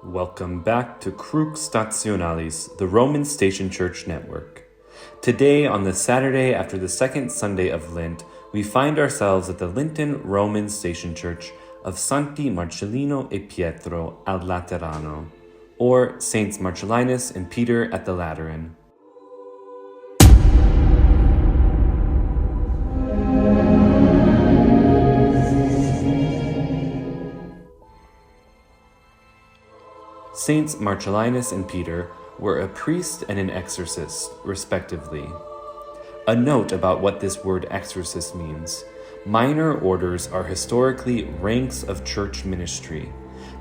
Welcome back to Crux Stationalis, the Roman Station Church network. Today, on the Saturday after the second Sunday of Lent, we find ourselves at the Lenten Roman Station Church of Santi Marcellino e Pietro al Laterano, or Saints Marcellinus and Peter at the Lateran. Saints Marcellinus and Peter were a priest and an exorcist, respectively. A note about what this word exorcist means. Minor orders are historically ranks of church ministry.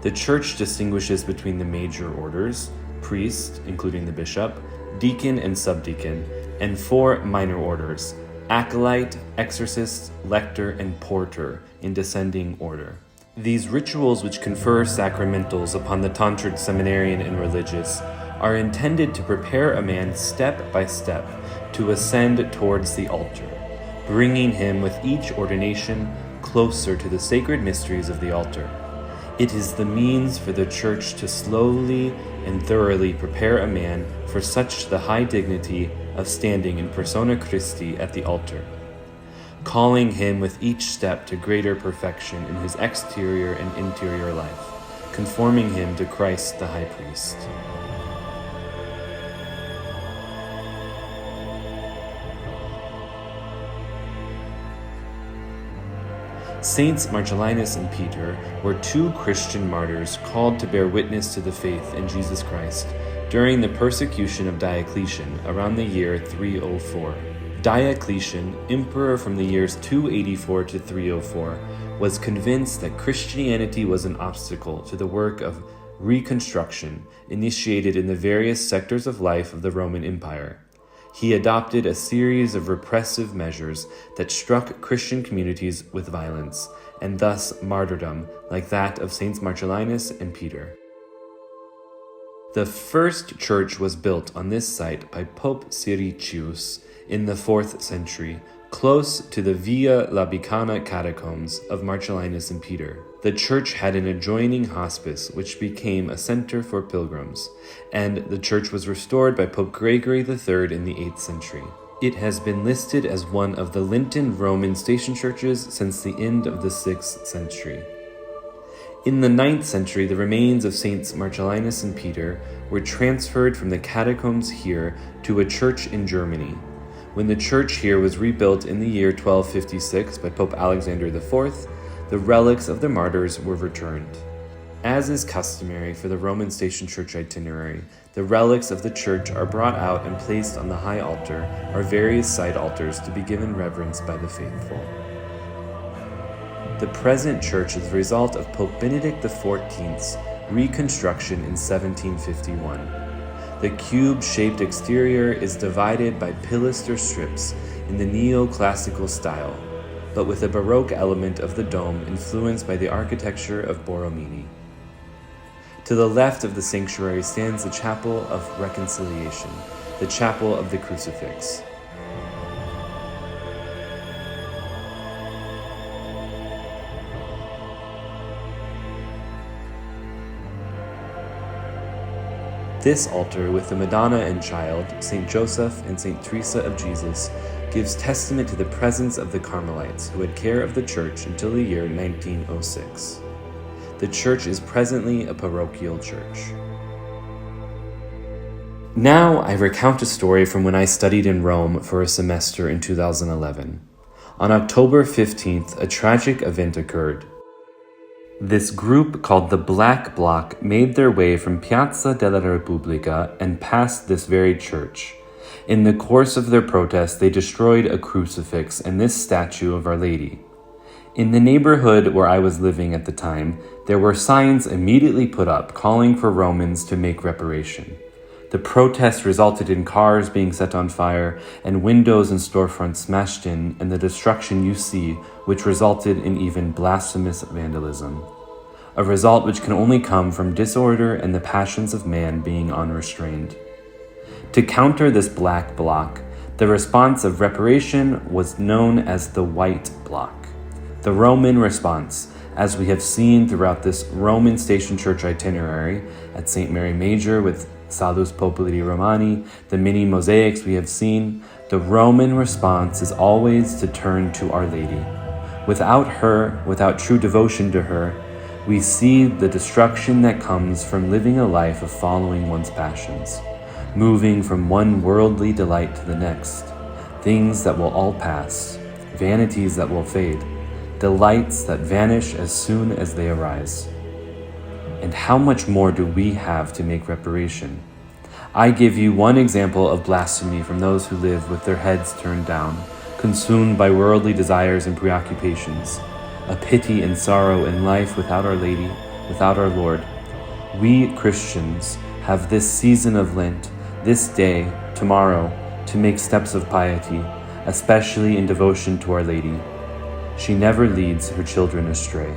The church distinguishes between the major orders, priest, including the bishop, deacon and subdeacon, and four minor orders, acolyte, exorcist, lector, and porter, in descending order. These rituals, which confer sacramentals upon the tonsured seminarian and religious, are intended to prepare a man step by step to ascend towards the altar, bringing him with each ordination closer to the sacred mysteries of the altar. It is the means for the Church to slowly and thoroughly prepare a man for such the high dignity of standing in persona Christi at the altar, calling him with each step to greater perfection in his exterior and interior life, conforming him to Christ the High Priest. Saints Marcellinus and Peter were two Christian martyrs called to bear witness to the faith in Jesus Christ during the persecution of Diocletian around the year 304. Diocletian, emperor from the years 284 to 304, was convinced that Christianity was an obstacle to the work of reconstruction initiated in the various sectors of life of the Roman Empire. He adopted a series of repressive measures that struck Christian communities with violence, and thus martyrdom, like that of Saints Marcellinus and Peter. The first church was built on this site by Pope Siricius in the 4th century, close to the Via Labicana catacombs of Marcellinus and Peter. The church had an adjoining hospice, which became a center for pilgrims, and the church was restored by Pope Gregory III in the 8th century. It has been listed as one of the Lenten Roman Station Churches since the end of the 6th century. In the 9th century, the remains of Saints Marcellinus and Peter were transferred from the catacombs here to a church in Germany. When the church here was rebuilt in the year 1256 by Pope Alexander IV, the relics of the martyrs were returned. As is customary for the Roman Station Church itinerary, the relics of the church are brought out and placed on the high altar or various side altars to be given reverence by the faithful. The present church is the result of Pope Benedict XIV's reconstruction in 1751. The cube-shaped exterior is divided by pilaster strips in the neoclassical style, but with a Baroque element of the dome influenced by the architecture of Borromini. To the left of the sanctuary stands the Chapel of Reconciliation, the Chapel of the Crucifix. This altar, with the Madonna and Child, St. Joseph and St. Teresa of Jesus, gives testament to the presence of the Carmelites, who had care of the church until the year 1906. The church is presently a parochial church. Now I recount a story from when I studied in Rome for a semester in 2011. On October 15th, a tragic event occurred. This group, called the Black Bloc, made their way from Piazza della Repubblica and passed this very church. In the course of their protest, they destroyed a crucifix and this statue of Our Lady. In the neighborhood where I was living at the time, there were signs immediately put up calling for Romans to make reparation. The protest resulted in cars being set on fire and windows and storefronts smashed in, and the destruction you see, which resulted in even blasphemous vandalism. A result which can only come from disorder and the passions of man being unrestrained. To counter this Black Bloc, the response of reparation was known as the White Bloc. The Roman response, As we have seen throughout this Roman Station Church itinerary at St. Mary Major with Salus Populi Romani, the many mosaics we have seen, the Roman response is always to turn to Our Lady. Without her, without true devotion to her, we see the destruction that comes from living a life of following one's passions, moving from one worldly delight to the next, things that will all pass, vanities that will fade, delights that vanish as soon as they arise. And how much more do we have to make reparation? I give you one example of blasphemy from those who live with their heads turned down, consumed by worldly desires and preoccupations, a pity and sorrow in life without Our Lady, without our Lord. We Christians have this season of Lent, this day, tomorrow, to make steps of piety, especially in devotion to Our Lady. She never leads her children astray.